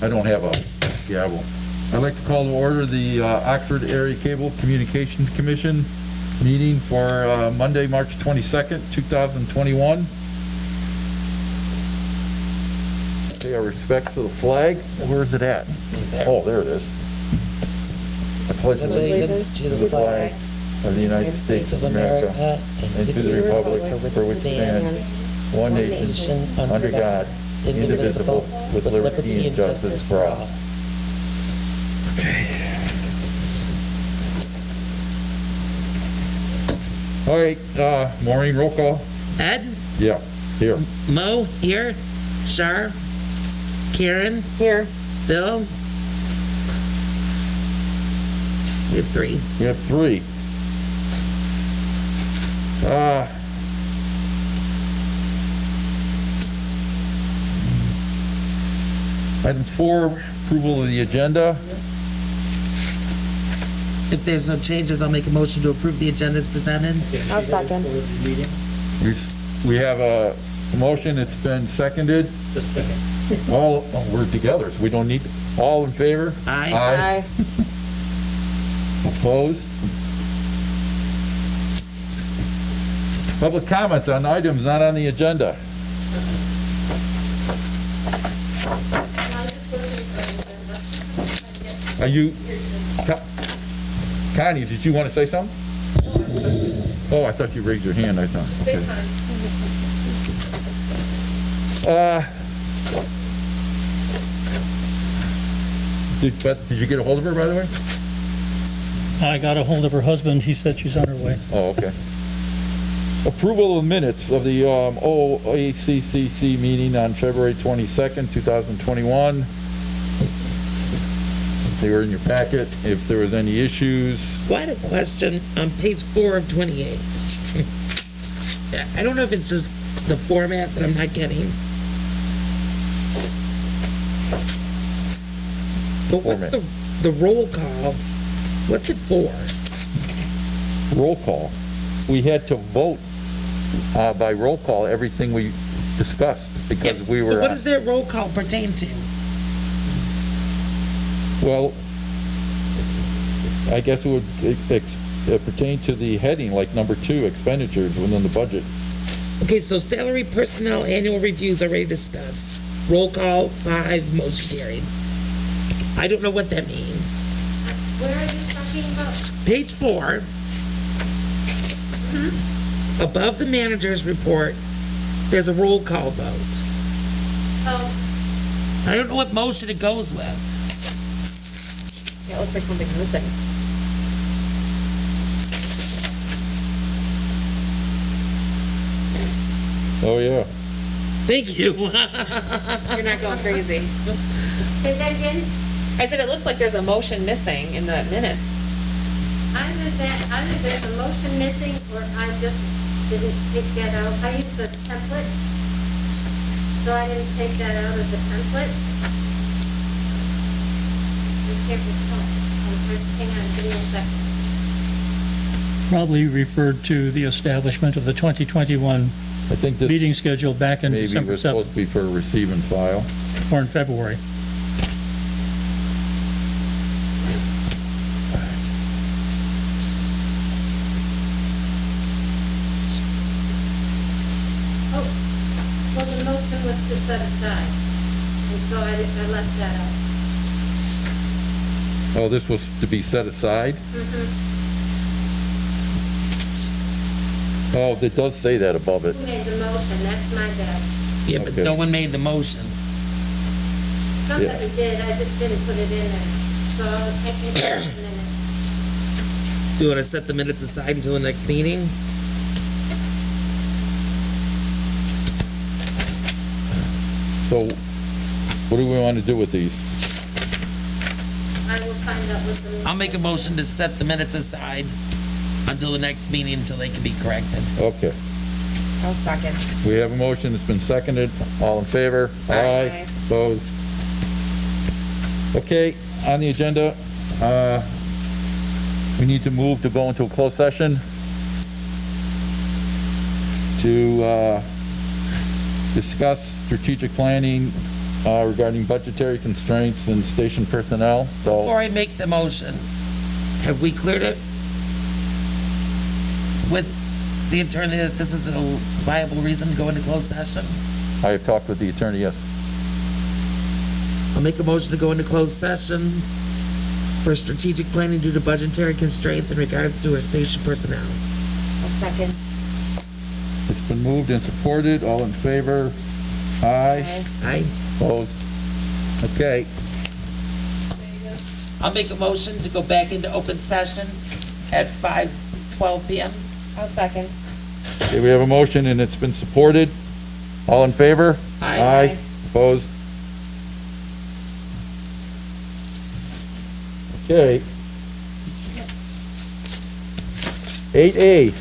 I don't have a gavel. I'd like to call to order the Oxford Area Cable Communications Commission meeting for Monday, March 22nd, 2021. Pay our respects to the flag. Where is it at? Oh, there it is. I pledge allegiance to the flag of the United States of America and to the republic for which it stands, one nation, under God, indivisible, with liberty and justice for all. Okay. All right, Maureen, roll call. Ed? Yeah, here. Mo? Here? Shar? Karen? Here. Bill? We have three. We have three. Item 4, approval of the agenda. If there's no changes, I'll make a motion to approve the agenda as presented. I'll second. We have a motion, it's been seconded. All, we're together, so we don't need, all in favor? Aye. Opposed? Public comments on items not on the agenda. Are you, Connie, did you want to say something? Oh, I thought you raised your hand, I thought. Okay. Did you get a hold of her, by the way? I got a hold of her husband. He said she's on her way. Oh, okay. Approval of minutes of the OACCC meeting on February 22nd, 2021. They were in your packet. If there was any issues. Well, I had a question on page 4 of 28. I don't know if it's just the format that I'm not getting. But what's the roll call? What's it for? Roll call. We had to vote by roll call everything we discussed because we were. So what does that roll call pertain to? Well, I guess it would pertain to the heading, like number 2, expenditures within the budget. Okay, so salary, personnel, annual reviews already discussed. Roll call, 5, motion carried. I don't know what that means. Where are you talking about? Page 4. Above the manager's report, there's a roll call vote. Oh, I don't know what motion it goes with. Yeah, it looks like something's missing. Oh, yeah. Thank you. You're not going crazy. say that again? I said it looks like there's a motion missing in the minutes. Either there's a motion missing, or I just didn't take that out. I used the template, so I didn't take that out of the template. I can't recall. Hang on, give me a second. Probably referred to the establishment of the 2021 I think this meeting schedule back in maybe December was supposed 7th to be for receive and file. or in February. Oh, well, the motion was to set aside, and so I left that out. Oh, this was to be set aside? Oh, it does say that above it. Who made the motion? That's my bad. Yeah, but Okay. no one made the motion. Somebody did, I just didn't put it in there. So I'll take it in a minute. Do you want to set the minutes aside until the next meeting? So, what do we want to do with these? I will find out what the. I'll make a motion to set the minutes aside until the next meeting until they can be corrected. Okay. I'll second. We have a motion, it's been seconded. All in favor? Aye. Opposed? Okay, on the agenda, we need to move to go into a closed session to discuss strategic planning regarding budgetary constraints and station personnel, Before so I make the motion, have we cleared it with the attorney that this is a viable reason to go into closed session? I have talked with the attorney, yes. I'll make a motion to go into closed session for strategic planning due to budgetary constraints in regards to our station personnel. I'll second. It's been moved and supported, all in favor? Aye. Aye. Opposed? Okay, I'll make a motion to go back into open session at 5:12 PM. I'll second. okay, we have a motion and it's been supported. All in favor? Aye. Aye. Opposed? Okay. 8A.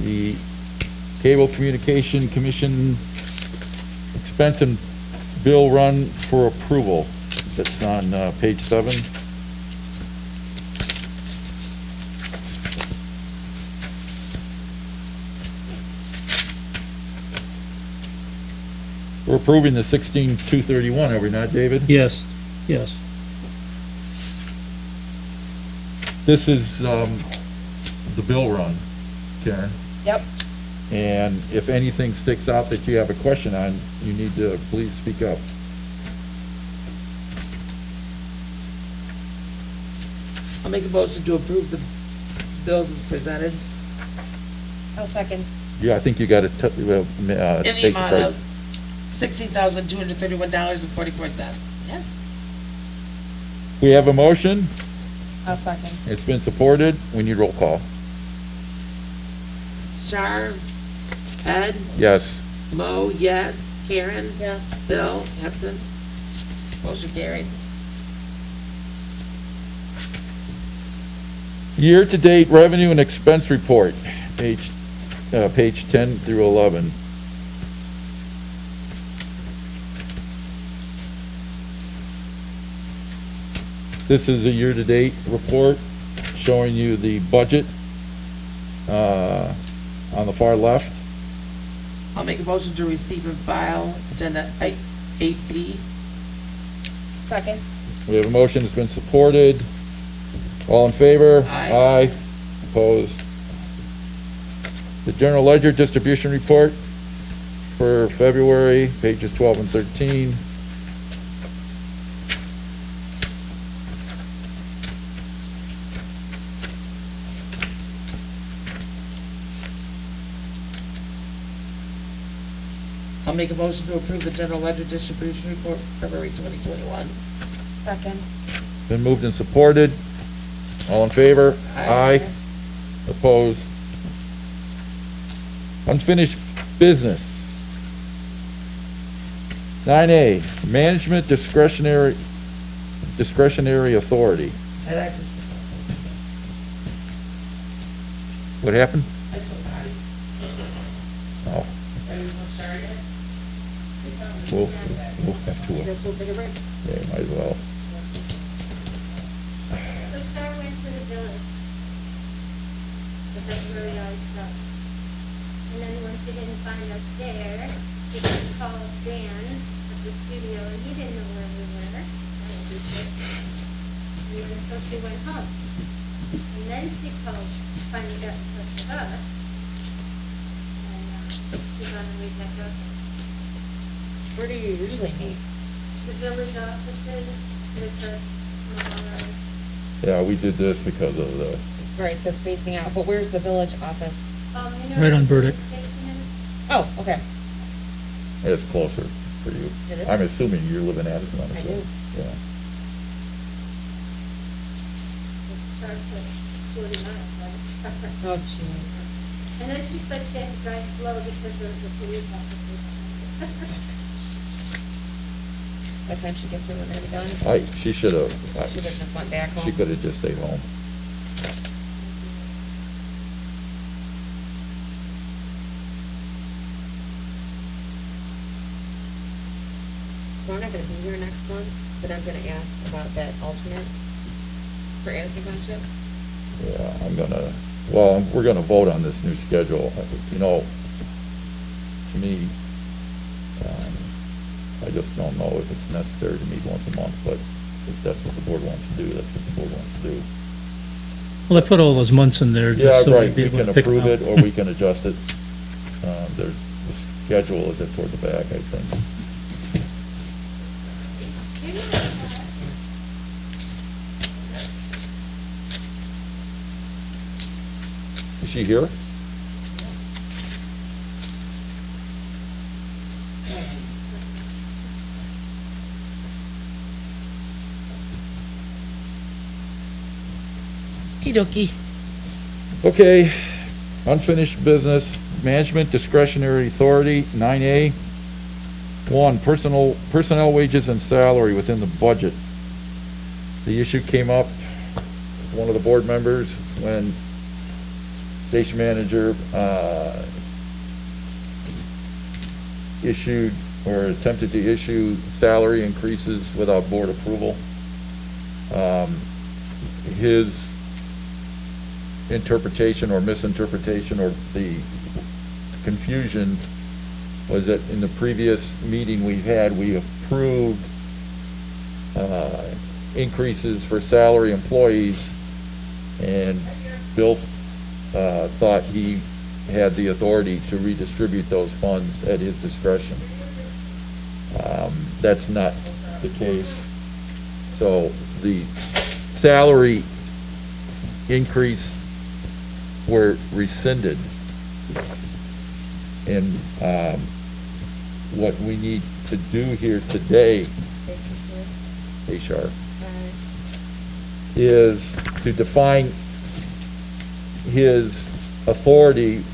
The Cable Communication Commission expense and bill run for approval. That's on page 7. We're approving the 16,231, are we not, David? Yes, yes. This is the bill run, Karen. Yep. And if anything sticks out that you have a question on, you need to please speak up. I'll make a motion to approve the bills as presented I'll second. Yeah, I think you got to in the state the amount price. of $16,231.44. Yes. We have a motion. I'll second. It's been supported. We need roll call. Char, Ed, Yes. Mo, yes. Karen? Yes. Bill, absent. Motion carried. Year-to-date revenue and expense report, page 10 through 11. This is a year-to-date report showing you the budget on the far left. I'll make a motion to receive and file agenda 8B. Second. We have a motion that's been supported. All in favor? Aye. Aye. Opposed? The general ledger distribution report for February, pages 12 and 13. I'll make a motion to approve the general ledger distribution report for February 2021. Second. Been moved and supported. All in favor? Aye. Opposed? Unfinished business. 9A, management discretionary authority. And I just, What happened? I forgot. Oh, Everyone started? we'll have to, Guess we'll take a break. yeah, might as well. So Char went to the village. But that's where we always go. And then when she didn't find us there, she just called Dan at the studio, and he didn't know where we were. And then so she went home. And then she called, finally got in touch with us. And she got to read that book. Where do you usually meet? The village offices with the smaller. Yeah, we did this because of the, Right, the spacing out, but where's the village office? You know Right on where the Burdick. station is? Oh, okay. it's closer for you. It is? I'm assuming you live in Addison, I'm I assuming. do. Yeah. Charge like 40 miles, right? Oh, jeez. And then she said she had to drive slow because there was a police officer behind her. By the time she gets in when they're done, She should have, she could've just went back home. she could have just stayed home. So I'm not gonna be here next month, but I'm gonna ask about that alternate for Addison Township. Yeah, we're gonna vote on this new schedule. You know, to me, I just don't know if it's necessary to meet once a month, but if that's what the board wants to do, that's what the board wants to do. Well, I put all those months in there. Yeah, just so right, we'd be we able can to pick them approve out. it, or we can adjust it. There's, the schedule is toward the back, I think. Is she here? Okey-dokey. Okay, unfinished business, management discretionary authority, 9A. 1, personnel wages and salary within the budget. The issue came up, with one of the board members, when station manager, issued or attempted to issue salary increases without board approval. His interpretation or misinterpretation or the confusion was that in the previous meeting we had, we approved increases for salary employees, and Bill thought he had the authority to redistribute those funds at his discretion. That's not the case. So the salary increase were rescinded. And what we need to do here today, HR, is to define his authority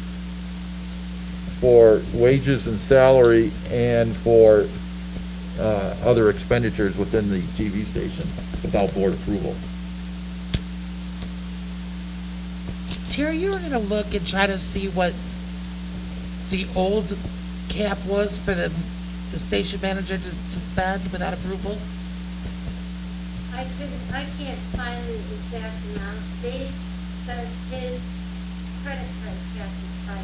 for wages and salary and for other expenditures within the TV station without board approval. Terry, you were gonna look and try to see what the old cap was for the station manager to spend without approval? I can't find the exact amount. Dave says his credit card cap is $5,000.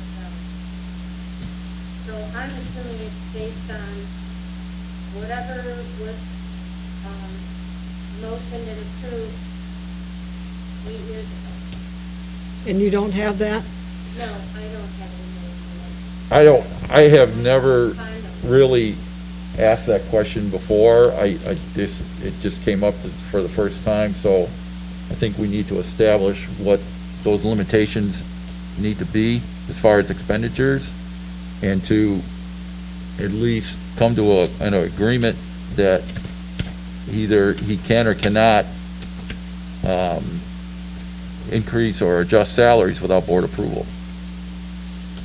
So I'm assuming it's based on whatever was, motioned and approved 8 years ago. And you don't have that? No, I don't have any. I have never really asked that question before. It just came up for the first time, so I think we need to establish what those limitations need to be as far as expenditures, and to at least come to an agreement that either he can or cannot increase or adjust salaries without board approval.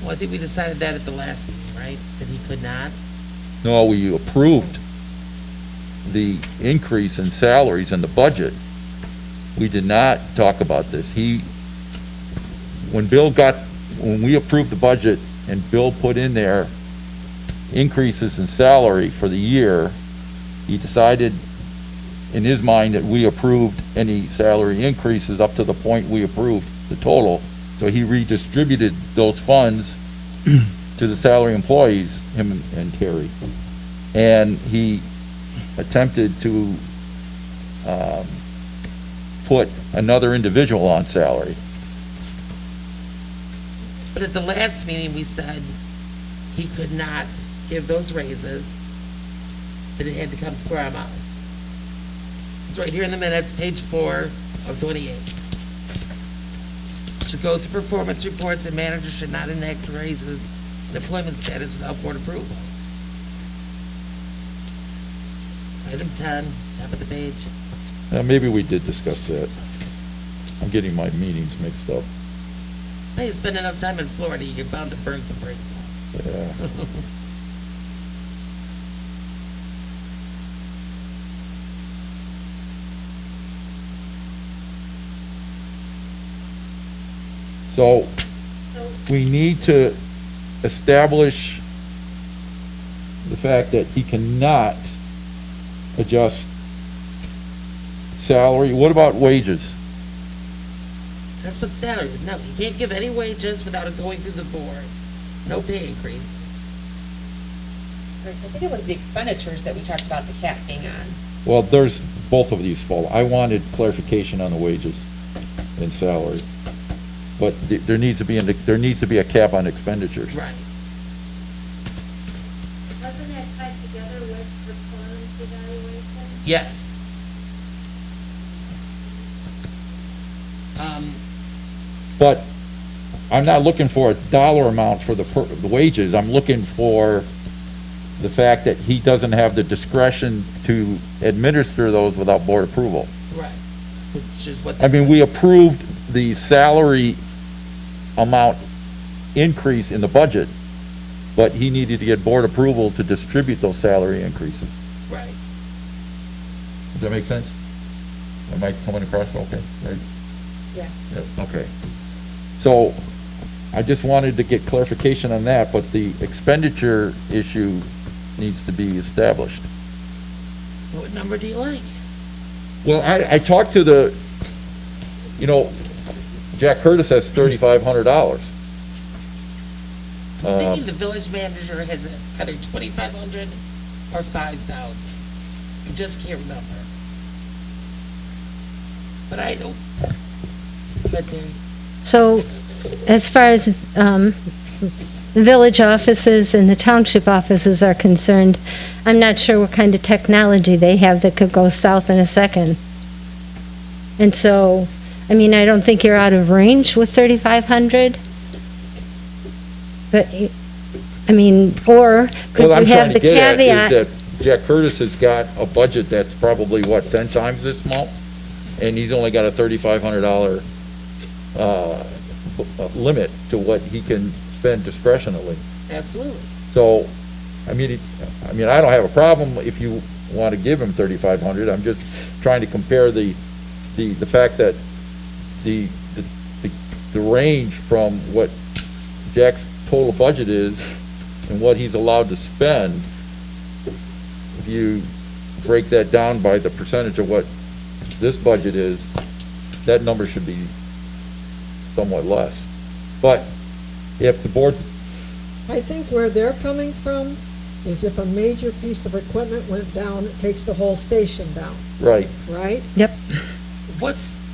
Well, I think we decided that at the last meeting, right? That he could not? No, we approved the increase in salaries in the budget. We did not talk about this. When we approved the budget and Bill put in there increases in salary for the year, he decided in his mind that we approved any salary increases up to the point we approved the total. So he redistributed those funds to the salary employees, him and Terry. And he attempted to put another individual on salary. But at the last meeting, we said he could not give those raises, that it had to come from us. It's right here in the minutes, page 4 of 28. Should go through performance reports, and managers should not enact raises in employment status without board approval. Item 10, top of the page. Maybe we did discuss that. I'm getting my meetings mixed up. Hey, you spend enough time in Florida, you're bound to burn some brain cells. Yeah. So we need to establish the fact that he cannot adjust salary. What about wages? That's what salary is. No, you can't give any wages without it going through the board. No pay increases. I think it was the expenditures that we talked about the cap being on. Well, there's, both of these fall. I wanted clarification on the wages and salary. But there needs to be, there needs to be a cap on expenditures. Right. Wasn't that tied together with performance evaluation? Yes. But I'm not looking for a dollar amount for the wages. I'm looking for the fact that he doesn't have the discretion to administer those without board approval. Right. Which is what. I mean, we approved the salary amount increase in the budget, but he needed to get board approval to distribute those salary increases. Right. Does that make sense? Am I coming across okay? Right? Yeah. Yeah, okay. So, I just wanted to get clarification on that, but the expenditure issue needs to be established. What number do you like? Well, I talked to the, you know, Jack Curtis has $3,500. I'm thinking the village manager has either 2,500 or 5,000. I just can't remember. But I don't. But there. So, as far as the village offices and the township offices are concerned, I'm not sure what kind of technology they have that could go south in a second. And so, I mean, I don't think you're out of range with 3,500. But, I mean, or could What you I'm have trying the to get at is caveat? that Jack Curtis has got a budget that's probably, what, 10 times this amount? And he's only got a $3,500 limit to what he can spend discretionally. Absolutely. So, I mean, I don't have a problem if you want to give him 3,500. I'm just trying to compare the fact that the range from what Jack's total budget is and what he's allowed to spend. If you break that down by the percentage of what this budget is, that number should be somewhat less. But if the board, I think where they're coming from is if a major piece of equipment went down, it takes the whole station down, right, right? Yep,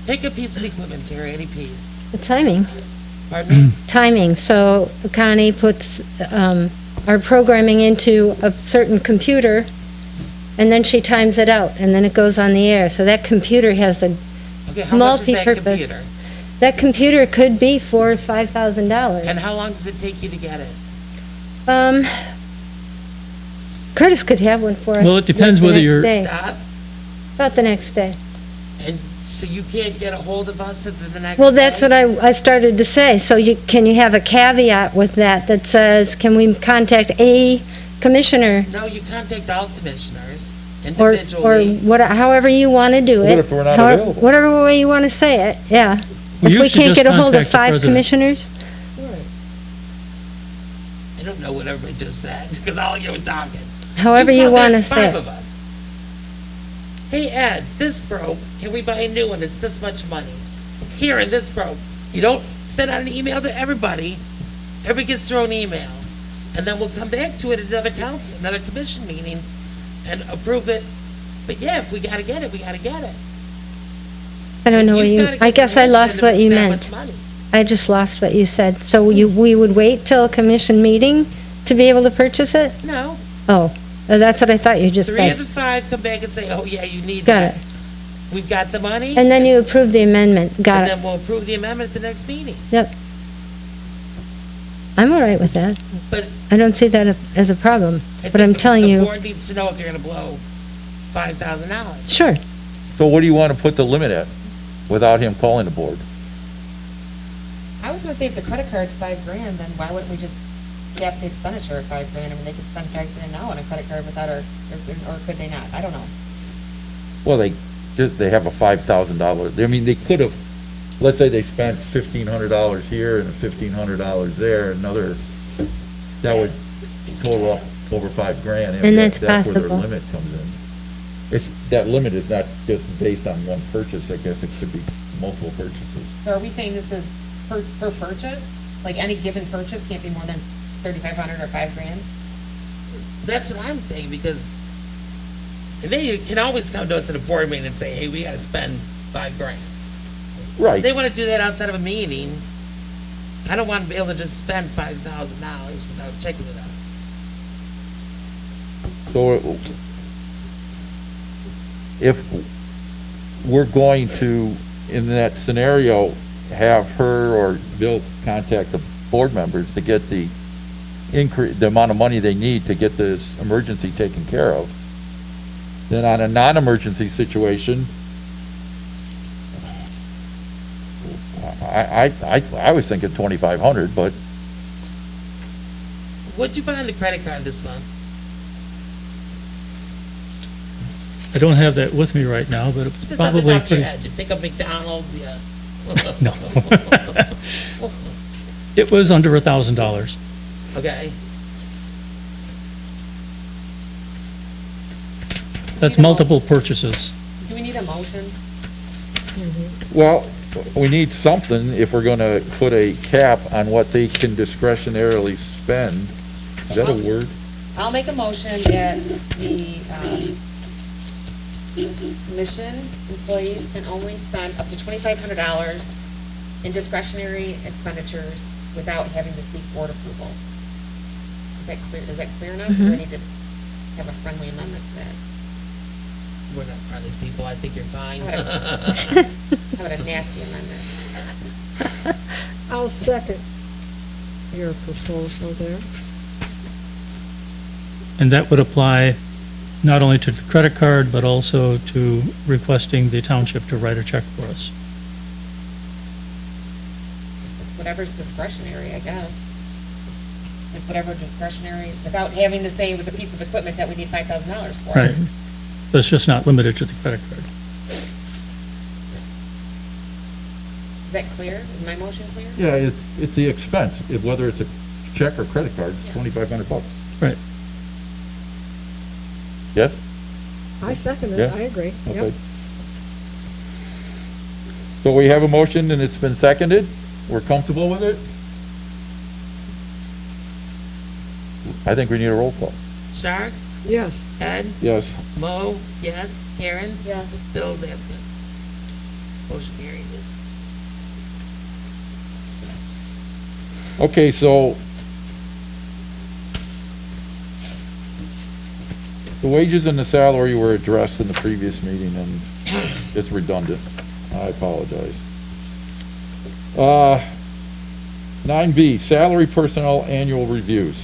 Pick a piece of equipment, Terry, any piece. the timing. Pardon me? Timing, so Connie puts our programming into a certain computer, and then she times it out, and then it goes on the air. So that computer has a, Okay, how much is that Multi-purpose. computer? that computer could be $4,000 or $5,000. And how long does it take you to get it? Curtis could have one for us. Well, it depends the whether next you're- day. Stop. About the next day. And so you can't get a hold of us at the next Well, that's day? what I started to say. So can you have a caveat with that says, can we contact a commissioner? No, you contact all commissioners Or individually. however you want to do it. What if we're not However- available? Whatever way you want to say it, yeah. We If we used to can't just get a hold of contact the 5 president. commissioners, I don't know what everybody just said, because all you were talking. however you tell want to there's say 5 it. of us. Hey, Ed, this broke. Can we buy a new one? It's this much money. Here, and this broke. You don't send out an email to everybody. Everybody gets their own email. And then we'll come back to it at another council, another commission meeting and approve it. But yeah, if we gotta get it, we gotta get it. I don't know what You've you, gotta I get guess I permission lost if what it's you that meant. much money. I just lost what you said. So we would wait till a commission meeting to be able to purchase it? No, Oh, that's what I thought you just 3 said. of the 5 come back and say, oh yeah, you need Got that. it. We've got the money. And then you approve the amendment. Got And it. then we'll approve the amendment at the next meeting. I'm all right with that. But I don't see that as a problem. I But I'm think telling the you, board needs to know if you're gonna blow $5,000. sure. so what do you want to put the limit at without him calling the board? I was gonna say if the credit card's $5,000, then why wouldn't we just cap the expenditure at $5,000? I mean, they could spend $5,000 now on a credit card without or could they not? I don't know. Well, they have a $5,000, I mean, they could have, let's say they spent $1,500 here and $1,500 there, that would total up over $5,000. And that's That's where their possible. limit comes in. That limit is not just based on one purchase, I guess it could be multiple purchases. So are we saying this is per purchase? Like any given purchase can't be more than $3,500 or $5,000? That's what I'm saying, because, and then you can always come to us at a board meeting and say, hey, we gotta spend $5,000. If Right. they wanna do that outside of a meeting, I don't wanna be able to just spend $5,000 without checking with us. So if we're going to, in that scenario, have her or Bill contact the board members to get the the amount of money they need to get this emergency taken care of, then on a non-emergency situation, I was thinking 2,500, but What'd you buy on the credit card this month? I don't have that with me right now, but it's Just off the probably top of your pretty, head, you pick up McDonald's, yeah. no. It was under $1,000. Okay, That's multiple purchases. Do we need a motion? well, we need something if we're gonna put a cap on what they can discretionarily spend. Is that a word? I'll make a motion that the, mission employees can only spend up to $2,500 in discretionary expenditures without having to seek board approval. Is that clear enough? Or do I need to have a friendly amendment to that? we're not friendly people, I think you're fine. How about a nasty amendment? I'll second your proposal there. And that would apply not only to the credit card, but also to requesting the township to write a check for us. Whatever's discretionary, I guess. Like whatever discretionary, without having to say it was a piece of equipment that we need $5,000 for. Right. But it's just not limited to the credit card. Is that clear? Is my motion clear? Yeah, it's the expense, whether it's a check or credit card, it's Yeah. $2,500. Right. Yes? I second it, Yeah. I agree. Yep. Okay. So we have a motion and it's been seconded. We're comfortable with it? I think we need a roll call. Shark, Yes, Ed, Yes. Mo, yes, Karen, Yes. Bill's absent. Motion carried. Okay, so the wages and the salary were addressed in the previous meeting, and it's redundant. I apologize. 9B, salary personnel annual reviews.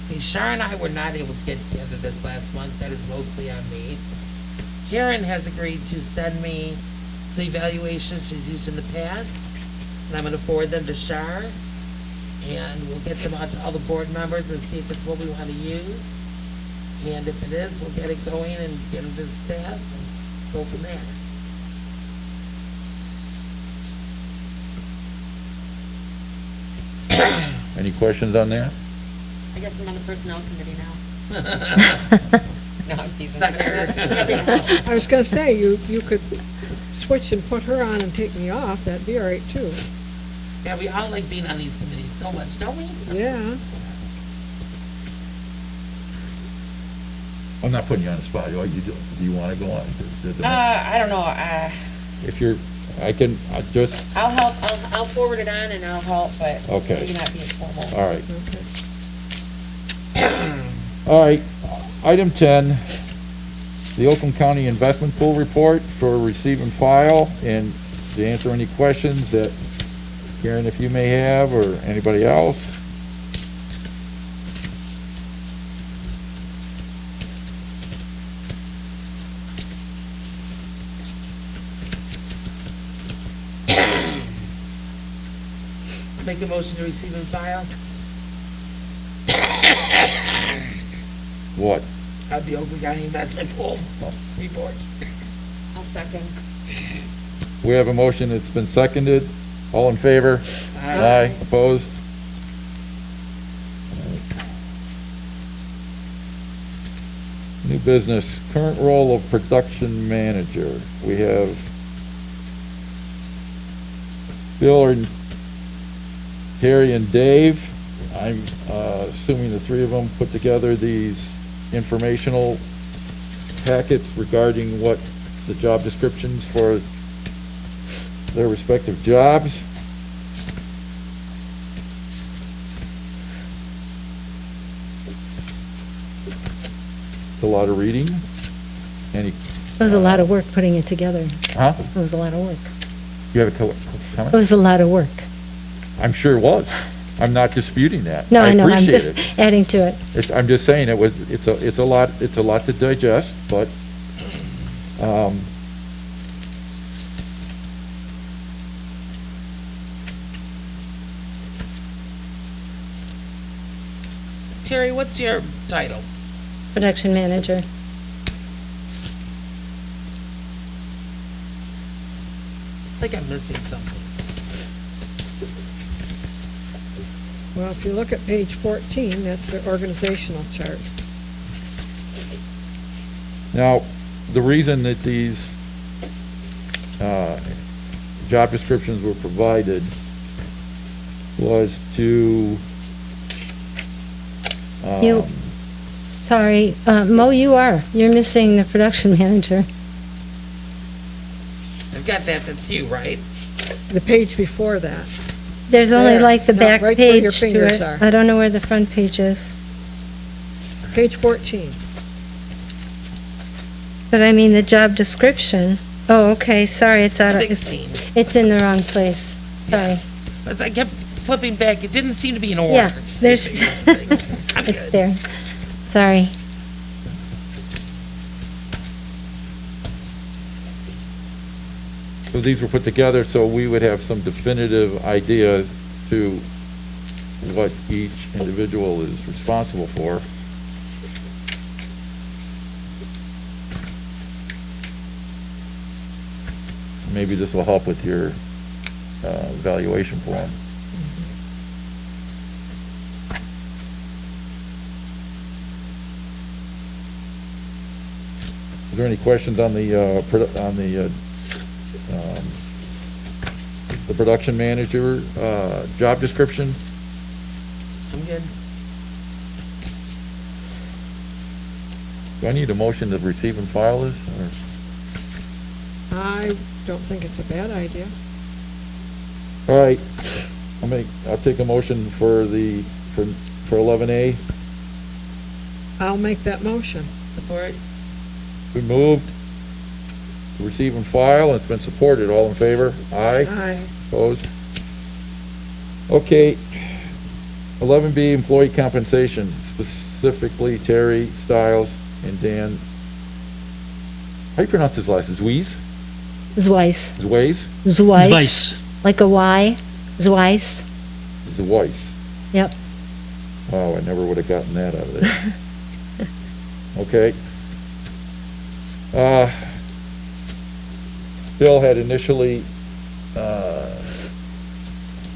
Okay, Shar and I were not able to get together this last month. That is mostly on me. Karen has agreed to send me some evaluations she's used in the past, and I'm gonna forward them to Shar, and we'll get them out to all the board members and see if it's what we wanna use. And if it is, we'll get it going and get them to the staff and go from there. Any questions on that? I guess I'm on the personnel committee now. No, I'm teasing. Sucker. I was gonna say, you could switch and put her on and take me off, that'd be all right too. Yeah, we all like being on these committees so much, don't we? Yeah, I'm not putting you on the spot. Do you want to go on? I don't know, If you're, I just, I'll help, I'll forward it on and I'll help, but Okay. maybe not be informal. all right. okay. All right, item 10, the Oakland County Investment Pool Report for receive and file, and to answer any questions that Karen, if you may have, or anybody else. Make a motion to receive and file. What? The Oakland County Investment Pool report. I'll second. We have a motion, it's been seconded. All in favor? Aye. Opposed? New business, current role of production manager. We have Bill and Terry and Dave. I'm assuming the three of them put together these informational packets regarding what the job descriptions for their respective jobs. It's a lot of reading. Any, It was a lot of work putting it together. huh? It was a lot of work. You have a It comment? was a lot of work. I'm sure it was. I'm not disputing that. No, I know, I'm appreciate just it. adding to it. I'm just saying it's a lot to digest, but, Terry, what's your title? Production manager. I think I'm missing something. Well, if you look at page 14, that's the organizational chart. now, the reason that these, job descriptions were provided was to, You, sorry, Mo, you're missing the production manager. I've got that, that's you, right? The page before that. There's only There. like the No, back right where your page to fingers it. are. I don't know where the front page is. Page 14. But I mean, the job description. Oh, okay, sorry, it's out of, 16. it's in the wrong place. Sorry. As I kept flipping back, it didn't seem to be in order. Yeah, there's, I'm it's good. there. Sorry. so these were put together so we would have some definitive ideas to what each individual is responsible for. Maybe this will help with your evaluation form. Is there any questions on the production manager job description? I'm good. Do I need a motion to receive and file this? Or- I don't think it's a bad idea. All right, I'll take a motion for 11A. I'll make that motion. Support? Been moved to receive and file, and it's been supported. All in favor? Aye. Aye. Opposed? Okay. 11B, employee compensation, specifically Terry Stiles and Dan. How do you pronounce his last? Zwies? Zweiss. Zways? Zweiss. Vice. Like a Y. Zweiss. Zweiss. Yep. Wow, I never would have gotten that out of there. Okay. Bill had initially,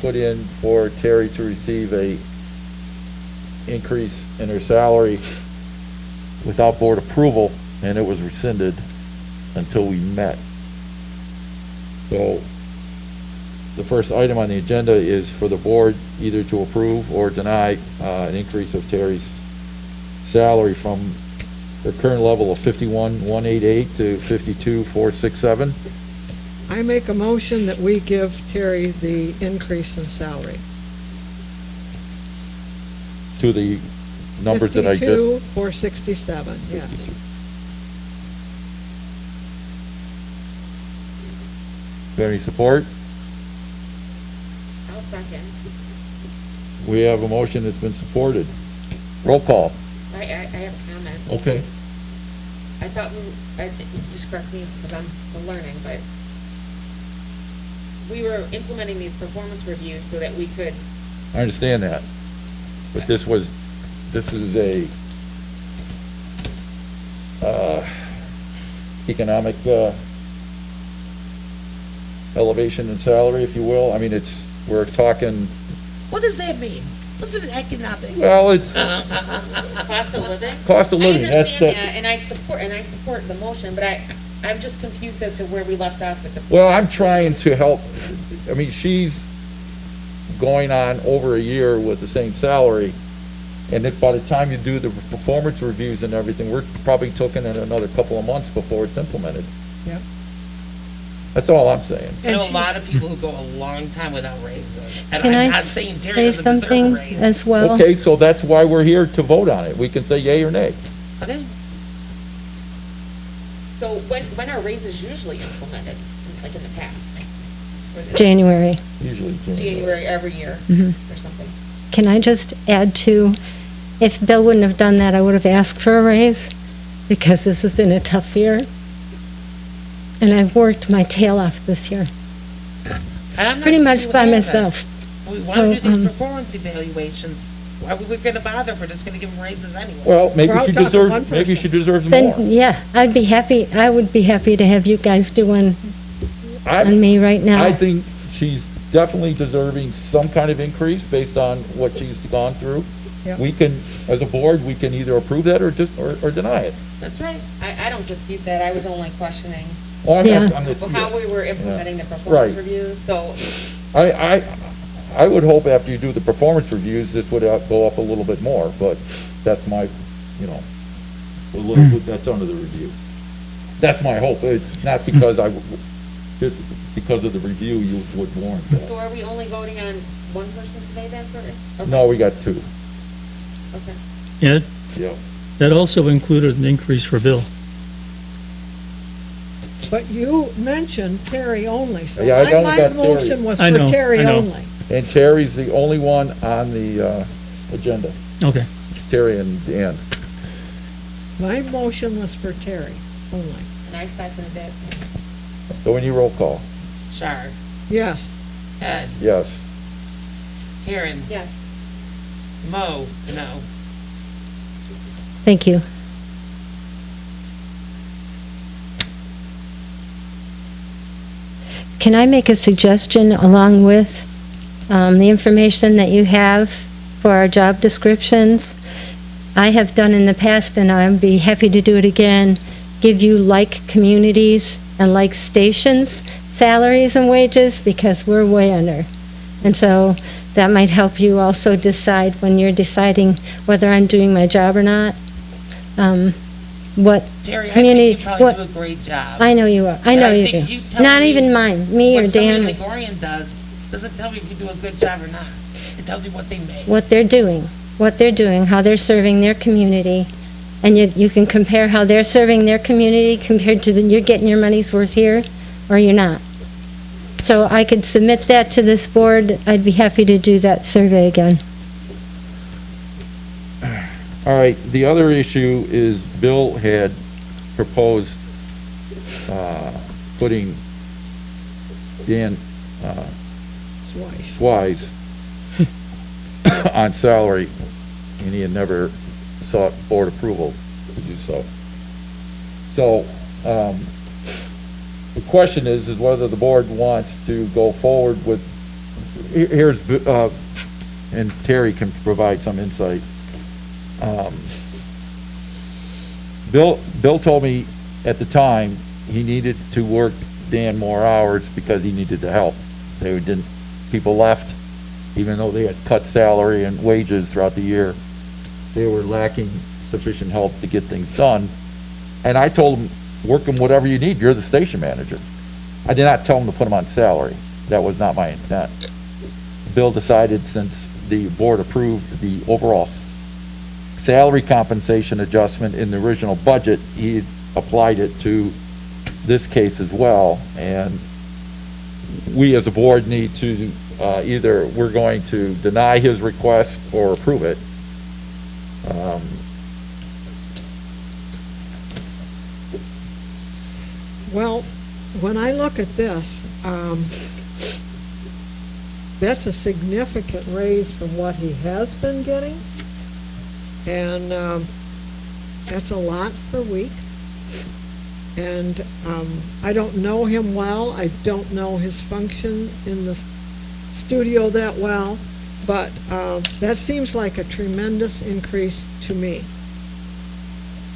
put in for Terry to receive a increase in her salary without board approval, and it was rescinded until we met. So, the first item on the agenda is for the board either to approve or deny, an increase of Terry's salary from her current level of 51,188 to 52,467. I make a motion that we give Terry the increase in salary. To the numbers that I just. 52,467, yes. Do you have any support? I'll second. We have a motion that's been supported. Roll call. I have a comment. Okay. I thought just correct me because I'm still learning, but we were implementing these performance reviews so that we could, I understand that. But this is a, economic, elevation in salary, if you will. I mean, we're talking, What does that mean? What's an economic? well, it's cost of living. cost of living. I That's understand the, that, and I support the motion, but I'm just confused as to where we left off with the. well, I'm trying to help, I mean, going on over a year with the same salary. And if by the time you do the performance reviews and everything, we're probably taking it another couple of months before it's implemented. Yep. That's all I'm saying. I know a she- lot of people who go a long time without raises. And Can I'm I not saying Terry say doesn't deserve a something raise. as well? Okay, so that's why we're here to vote on it. We can say yay or nay. Okay. So when are raises usually implemented, like in the past? Or is it January. Usually January every year Mm-hmm. or something? Can I just add to, if Bill wouldn't have done that, I would have asked for a raise, because this has been a tough year. And I've worked my tail off this year, And I'm not pretty saying much you by haven't. myself. We want to do So, these performance evaluations. Why are we going to bother if we're just going to give them raises anyway? Well, maybe We're out she talking one deserves, maybe person. she deserves more. Then, yeah, I would be happy to have you guys do one on I, me right now. I think she's definitely deserving some kind of increase based on what she's gone through. Yep. We can, as a board, we can either approve that or just, or deny it. That's right. I don't dispute that, I was only questioning Well, I'm not- Yeah. I'm just- how we were implementing the performance Right. reviews, so I would hope after you do the performance reviews, this would go up a little bit more, but that's my, you know, a little bit, that's under the review. That's my hope. It's not because just because of the review, you would warrant So that. are we only voting on one person today then for? Okay. No, we got two. Okay. Ed, Yeah. that also included an increase for Bill. But you mentioned Terry only, so Yeah, I know my about Terry. motion was I for know, Terry I know. only. And Terry's the only one on the, agenda. Okay. It's Terry and Dan. My motion was for Terry only. And I seconded it. So we need roll call. Shar, Yes. Ed, Yes. Karen, Yes. Mo, no. Thank you. Can I make a suggestion along with the information that you have for our job descriptions? I have done in the past, and I'd be happy to do it again, give you like communities and like stations, salaries and wages, because we're way under. And so that might help you also decide when you're deciding whether I'm doing my job or not. What Terry, I community, think you probably what, do a great job. I know you are, I And know I you think do. you tell Not me even mine, me or What somebody Dan, like Orion does doesn't tell me if you do a good job or not. It tells you what they make. what they're doing, how they're serving their community. And you can compare how they're serving their community compared to you're getting your money's worth here, or you're not. So I could submit that to this board. I'd be happy to do that survey again. All right, the other issue is Bill had proposed, putting Dan, Swish. Wise on salary, and he had never sought board approval to do so. So, the question is whether the board wants to go forward with, here's, and Terry can provide some insight. Bill told me at the time he needed to work Dan more hours because he needed the help. People left, even though they had cut salary and wages throughout the year. They were lacking sufficient help to get things done. And I told him, work him whatever you need, you're the station manager. I did not tell him to put him on salary. That was not my intent. Bill decided, since the board approved the overall salary compensation adjustment in the original budget, he applied it to this case as well. And we as a board need to, either we're going to deny his request or approve it. Well, when I look at this, that's a significant raise from what he has been getting. And that's a lot per week. And I don't know him well. I don't know his function in the studio that well. But that seems like a tremendous increase to me.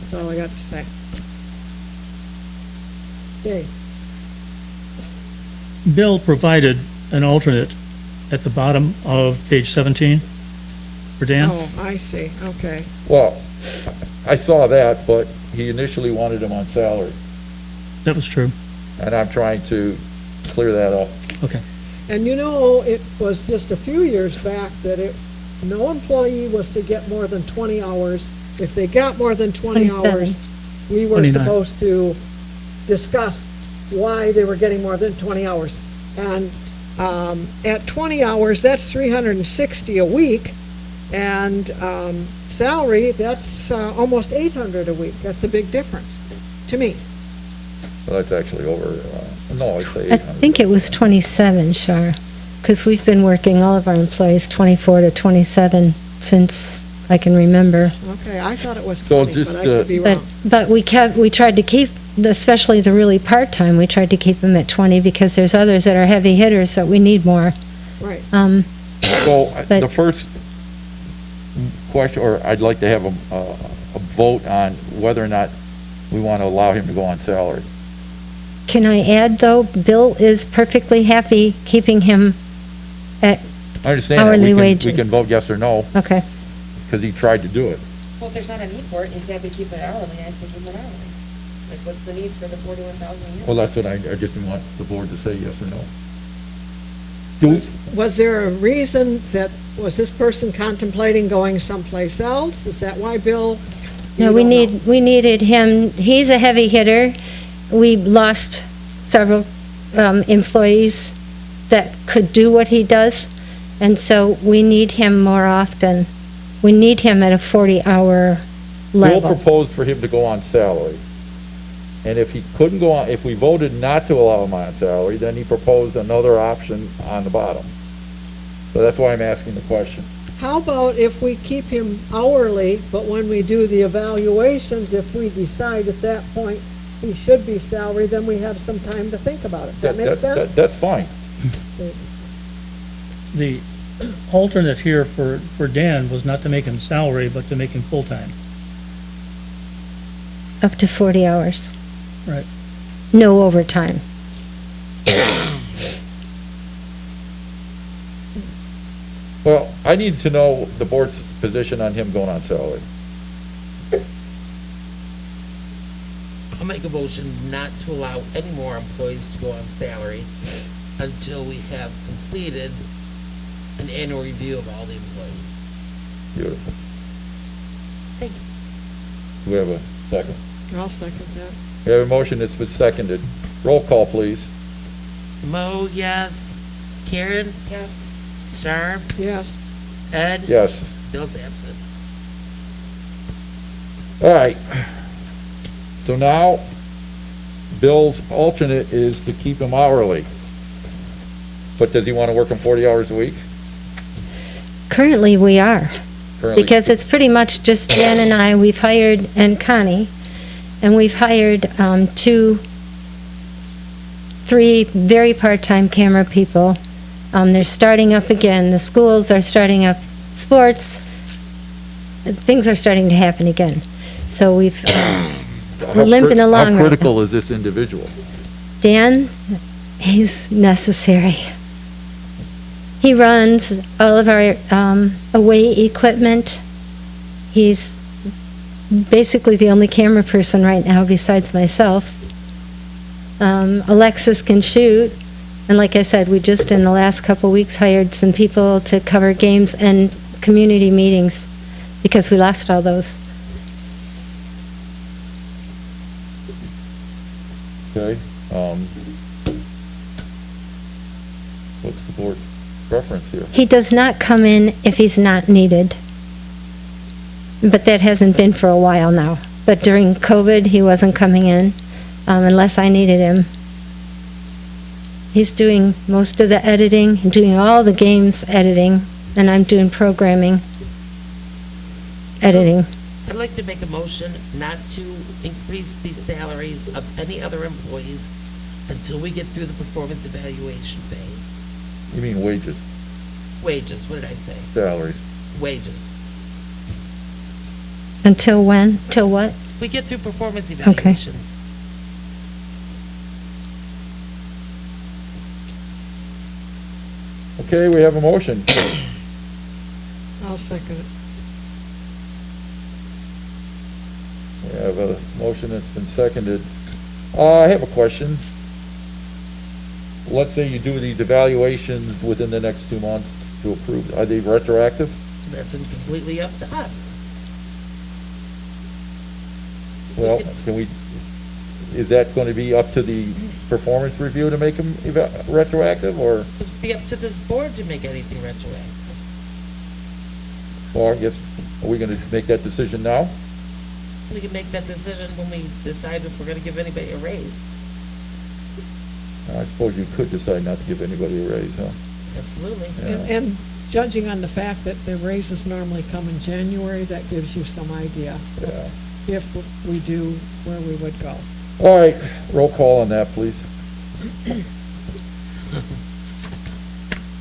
That's all I got to say. Okay. Bill provided an alternate at the bottom of page 17 for Dan. Oh, I see, okay. Well, I saw that, but he initially wanted him on salary, That was true. and I'm trying to clear that up. Okay. And you know, it was just a few years back that no employee was to get more than 20 hours. If they got more than 20 27. hours, we were 29. supposed to discuss why they were getting more than 20 hours. And at 20 hours, that's 360 a week, and salary, that's almost 800 a week. That's a big difference, to me. Well, that's actually over, no, I'd say I 800. think it was 27, Shar, because we've been working, all of our employees, 24 to 27 since I can remember. Okay, I thought it was So 20, just, but I could be But, wrong. but we tried to keep, especially the really part-time, we tried to keep them at 20 because there's others that are heavy hitters that we need more. Right. So, But- the first question, or I'd like to have a vote on whether or not we want to allow him to go on salary. Can I add, though, Bill is perfectly happy keeping him at, I understand that. Hourly We wages. can vote yes or no, okay. because he tried to do it. Well, if there's not a need for it, you say we keep it hourly, I'd say keep it hourly. Like, what's the need for the 41,000 a year? Well, that's what I just want the board to say yes or no. Do we, Was there a reason was this person contemplating going someplace else? Is that why, Bill? No, You don't know? we needed him, he's a heavy hitter. We lost several employees that could do what he does, and so we need him more often. We need him at a 40-hour Bill level. proposed for him to go on salary. And if he couldn't go on, if we voted not to allow him on salary, then he proposed another option on the bottom. So that's why I'm asking the question. How about if we keep him hourly, but when we do the evaluations, if we decide at that point he should be salary, then we have some time to think about it. Does that make sense? That's fine. The alternate here for Dan was not to make him salary, but to make him full-time. Up to 40 hours. Right. No overtime. Well, I need to know the board's position on him going on salary. I'll make a motion not to allow any more employees to go on salary until we have completed an annual review of all the employees. Beautiful. Thank you. Do we have a second? I'll second that. We have a motion that's been seconded. Roll call, please. Mo, yes. Karen? Yeah. Shar? Yes. Ed? Yes. Bill's absent. All right. So now, Bill's alternate is to keep him hourly. But does he want to work him 40 hours a week? Currently, we are. Currently? Because it's pretty much just Dan and I, we've hired, and Connie, and we've hired three very part-time camera people. They're starting up again, the schools are starting up, sports, things are starting to happen again. So we're limping along. How right critical is this individual? Dan, he's necessary. He runs all of our away equipment. He's basically the only camera person right now besides myself. Alexis can shoot, and like I said, we just in the last couple weeks hired some people to cover games and community meetings because we lost all those. Okay, what's the board's preference here? He does not come in if he's not needed. But that hasn't been for a while now. But during COVID, he wasn't coming in unless I needed him. He's doing most of the editing, doing all the games editing, and I'm doing programming editing. I'd like to make a motion not to increase the salaries of any other employees until we get through the performance evaluation phase. You mean wages, Wages, what did I say? salaries? Wages. Until when? Till what? We get through performance evaluations. Okay, we have a motion. I'll second it. We have a motion that's been seconded. I have a question. Let's say you do these evaluations within the next 2 months to approve. Are they retroactive? That's completely up to us. Well, can we, is that going to be up to the performance review to make them retroactive, or, It's be up to this board to make anything retroactive. or I guess, are we going to make that decision now? We can make that decision when we decide if we're gonna give anybody a raise. I suppose you could decide not to give anybody a raise, huh? Absolutely. Yeah. And judging on the fact that the raises normally come in January, that gives you some idea Yeah. if we do, where we would go. All right, roll call on that, please.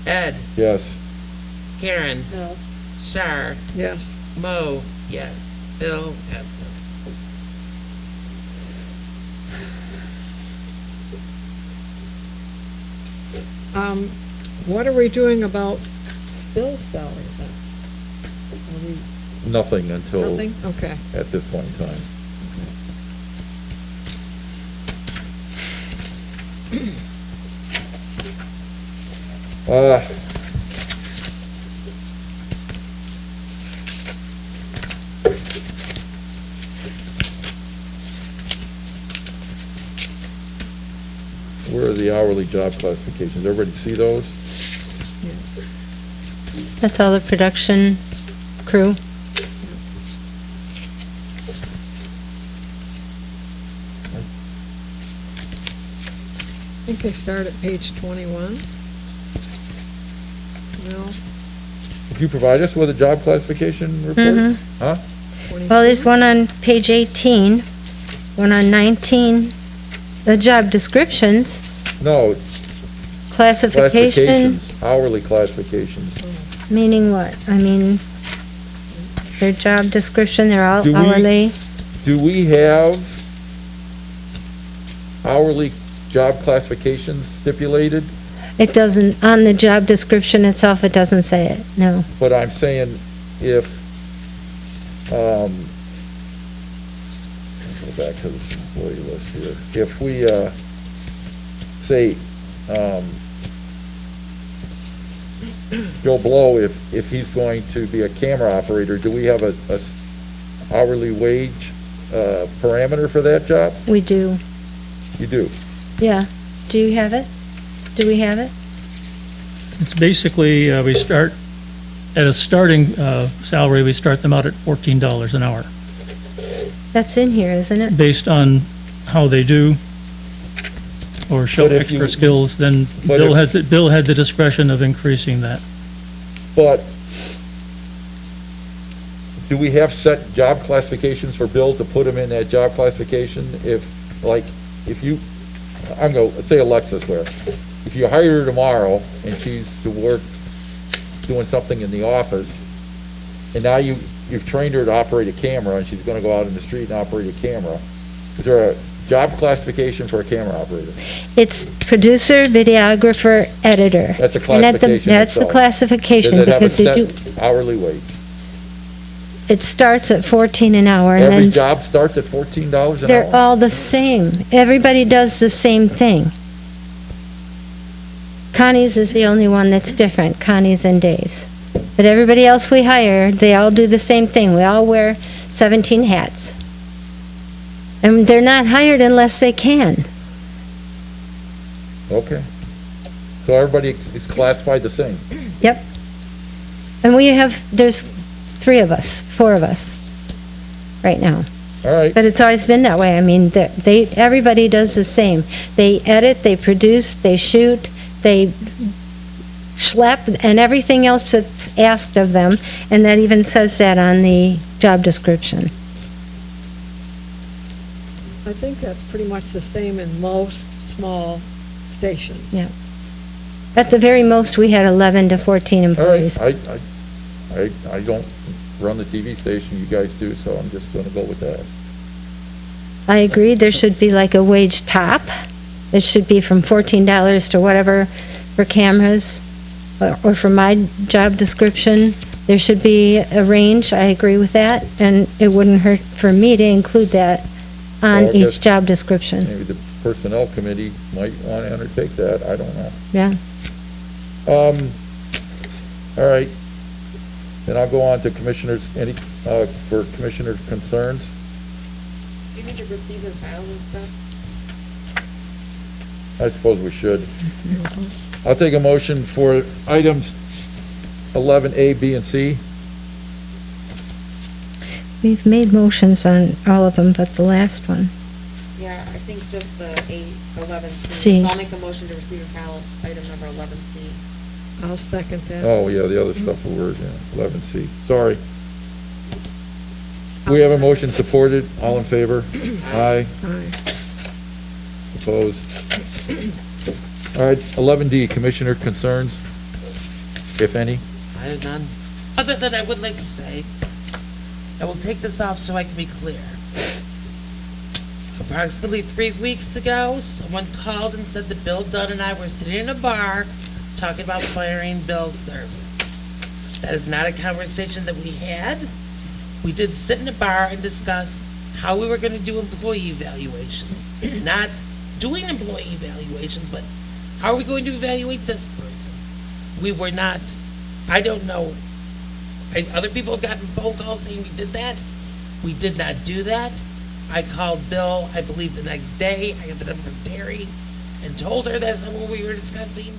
Ed, Yes. Karen, No. Shar, Yes. Mo, yes. Bill, absent. What are we doing about Bill's salary then? Are we, Nothing until, nothing? Okay. at this point in time. Where are the hourly job classifications? Everybody see those? That's all the production crew. I think they start at page 21. No, Mm-hmm. Did you provide us with a job classification report? Huh? 22. Well, there's one on page 18, one on 19. The job descriptions, No, classification, classifications, hourly classifications. meaning what? I mean, their job description, they're all Do we- hourly. Do we have hourly job classifications stipulated? It doesn't, on the job description itself, it doesn't say it, no. But I'm saying if, go back to this employee list here. If we, say, Joe Blow, if he's going to be a camera operator, do we have a hourly wage, parameter for that job? We do, You do? yeah. Do you have it? Do we have it? It's basically, we start, at a starting salary, we start them out at $14 an hour, That's in here, isn't it? based on how they do or show But if you- extra skills, then But Bill had the discretion of increasing that. But do we have set job classifications for Bill to put him in that job classification? If you, I'm going, let's say Alexa's there. If you hire her tomorrow and she's to work, doing something in the office, and now you've trained her to operate a camera, and she's gonna go out in the street and operate a camera, is there a job classification for a camera operator? It's producer, videographer, editor. That's a And at the- classification That's the itself. classification, Does it have a because they do, set hourly wage? it starts at 14 an hour, and Every then job starts at $14 an they're hour? all the same. Everybody does the same thing. Connie's is the only one that's different, Connie's and Dave's. But everybody else we hire, they all do the same thing. We all wear 17 hats. And they're not hired unless they can. Okay. So everybody is classified the same? Yep. And we have, there's 3 of us, 4 of us, right now. All right. But it's always been that way. I mean, everybody does the same. They edit, they produce, they shoot, they schlep, and everything else that's asked of them, and that even says that on the job description. I think that's pretty much the same in most small stations. Yeah. At the very most, we had 11 to 14 All right. employees. I don't run the TV station, you guys do, so I'm just gonna go with that. I agree, there should be like a wage top. It should be from $14 to whatever for cameras. or for my job description, there should be a range, I agree with that, and it wouldn't hurt for me to include that Well, I on guess- each job description, Maybe the personnel committee might want to undertake that, I don't know. yeah. All right, then I'll go on to commissioners, for commissioner concerns. Do you need to receive and file and stuff? I suppose we should. I'll take a motion for items 11A, B, and C. We've made motions on all of them but the last one. Yeah, I think just the 11C. C. So I'll make a motion to receive and file item number 11C. I'll second that. Oh, yeah, the other stuff were, yeah, 11C. Sorry. We have a motion supported. All in favor? Aye. Aye. Opposed? All right, 11D, commissioner concerns, if any. I have none. Other than I would like to say, I will take this off so I can be clear. Approximately 3 weeks ago, someone called and said that Bill Dunn and I were sitting in a bar talking about firing Bill's servants. That is not a conversation that we had. We did sit in a bar and discuss how we were going to do employee evaluations. Not doing employee evaluations, but how are we going to evaluate this person? We were not, I don't know. Other people have gotten phone calls saying we did that. We did not do that. I called Bill, I believe the next day. I got the number from Terry and told her that's not what we were discussing.